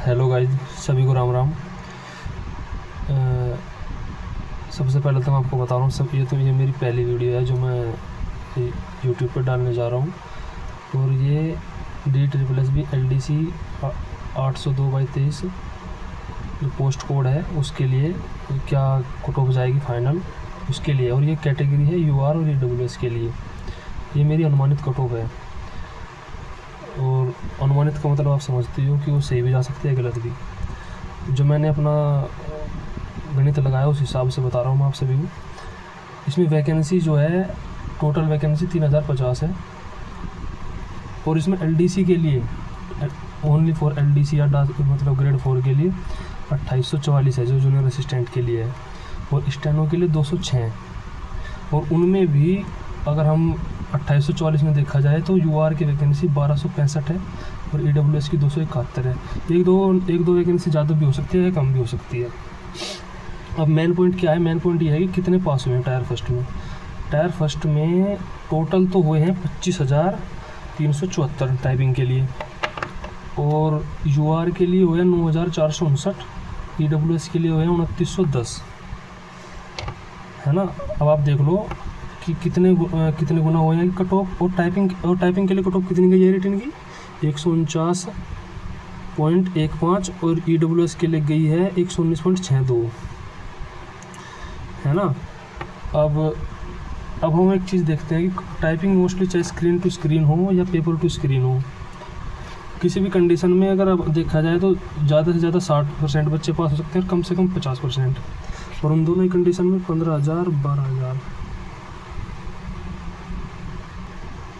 Hello guys, सभी को राम राम। सबसे पहले तो मैं आपको बता रहा हूँ सब ये मेरी पहली वीडियो है जो मैं यूट्यूब पर डालने जा रहा हूँ। और ये DSSB LDC 802/23 जो पोस्ट कोड है उसके लिए क्या कट ऑफ जाएगी फाइनल उसके लिए, और ये कैटेगरी है UR और EWS के लिए। ये मेरी अनुमानित कट ऑफ है, और अनुमानित का मतलब आप समझते हो कि वो सही भी जा सकती है गलत भी। जो मैंने अपना गणित लगाया उस हिसाब से बता रहा हूँ मैं आप सभी को। इसमें वैकेंसी जो है टोटल वैकेंसी 3050 है, और इसमें LDC के लिए ओनली फॉर LDC या मतलब ग्रेड 4 के लिए 2844 है जो जूनियर असिस्टेंट के लिए है, और स्टेनो के लिए 206। और उनमें भी अगर हम 2844 में देखा जाए तो UR की वैकेंसी 1265 है और EWS की 271 है। एक दो वैकेंसी ज़्यादा भी हो सकती है या कम भी हो सकती है। अब मेन पॉइंट क्या है? मेन पॉइंट ये है कि कितने पास हुए हैं टायर फर्स्ट में। टायर फर्स्ट में टोटल तो हुए हैं 25,374 टाइपिंग के लिए, और UR के लिए हुए 9,459, EWS के लिए हुए 2,910, है ना। अब आप देख लो कि कितने गुना हुए हैं कट ऑफ। और टाइपिंग के लिए कट ऑफ कितनी गई है रिटन की? 149.15, और EWS के लिए गई है 119.62, है ना। अब हम एक चीज़ देखते हैं कि टाइपिंग मोस्टली चाहे स्क्रीन टू स्क्रीन हो या पेपर टू स्क्रीन हो, किसी भी कंडीशन में अगर अब देखा जाए तो ज़्यादा से ज़्यादा 60% बच्चे पास हो सकते हैं और कम से कम 50%। और उन दोनों ही कंडीशन में 15,000 12,000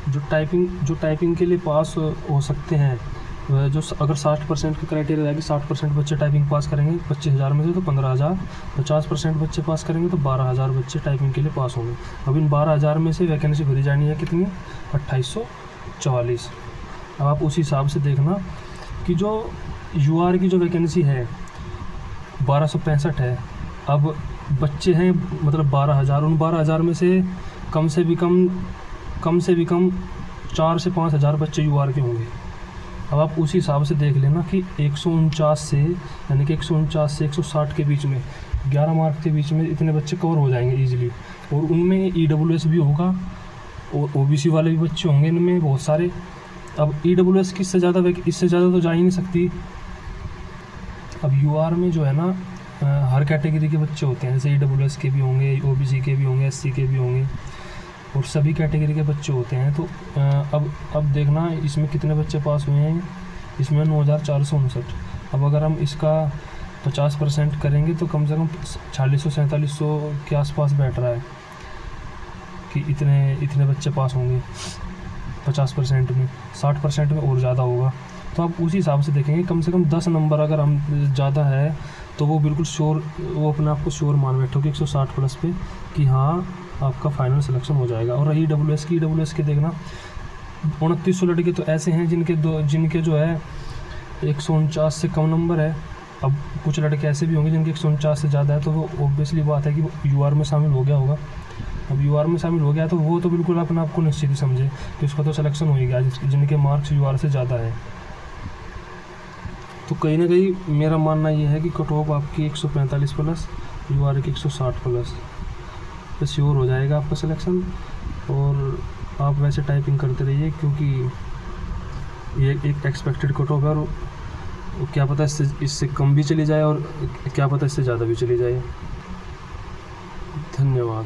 जो टाइपिंग के लिए पास हो सकते हैं, जो अगर 60% का क्राइटेरिया रहेगी, 60% बच्चे टाइपिंग पास करेंगे 25,000 में से तो 15,000, 50% बच्चे पास करेंगे तो 12,000 बच्चे टाइपिंग के लिए पास होंगे। अब इन 12,000 में से वैकेंसी भरी जानी है कितनी? 2844। अब आप उसी हिसाब से देखना कि जो UR की जो वैकेंसी है 1265 है। अब बच्चे हैं मतलब 12,000, उन 12,000 में से कम से भी कम 4 से 5,000 बच्चे UR के होंगे। अब आप उसी हिसाब से देख लेना कि 149 से 160 के बीच में 11 मार्क के बीच में इतने बच्चे कवर हो जाएंगे ईजिली। और उनमें EWS भी होगा और OBC वाले भी बच्चे होंगे इनमें बहुत सारे। अब EWS की इससे ज़्यादा तो जा ही नहीं सकती। अब UR में जो है ना हर कैटेगरी के बच्चे होते हैं, जैसे EWS के भी होंगे, OBC के भी होंगे, SC के भी होंगे, और सभी कैटेगरी के बच्चे होते हैं। तो अब देखना इसमें कितने बच्चे पास हुए हैं। इसमें 9,459। अब अगर हम इसका 50% करेंगे तो कम से कम 4600-4700 के आसपास बैठ रहा है कि इतने बच्चे पास होंगे 50% में। 60% में और ज़्यादा होगा। तो आप उसी हिसाब से देखेंगे कम से कम 10 नंबर अगर हम ज़्यादा है तो वो बिल्कुल श्योर, वो अपने आप को श्योर मान बैठो कि 160 प्लस पे कि हाँ आपका फाइनल सिलेक्शन हो जाएगा। और रही EWS के देखना 2900 लड़के तो ऐसे हैं जिनके जो है 149 से कम नंबर है। अब कुछ लड़के ऐसे भी होंगे जिनके 149 से ज़्यादा है, तो वो ऑब्वियसली बात है कि वो UR में शामिल हो गया होगा। अब UR में शामिल हो गया तो वो तो बिल्कुल अपने आप को निश्चित ही समझे कि उसका तो सिलेक्शन हो ही गया जिनके मार्क्स UR से ज़्यादा है। तो कहीं ना कहीं मेरा मानना ये है कि कट ऑफ आपकी 145 प्लस, UR की 160 प्लस पे श्योर हो जाएगा आपका सिलेक्शन। और आप वैसे टाइपिंग करते रहिए क्योंकि ये एक एक्सपेक्टेड कट ऑफ है, और क्या पता इससे कम भी चली जाए और क्या पता इससे ज़्यादा भी चली जाए। धन्यवाद।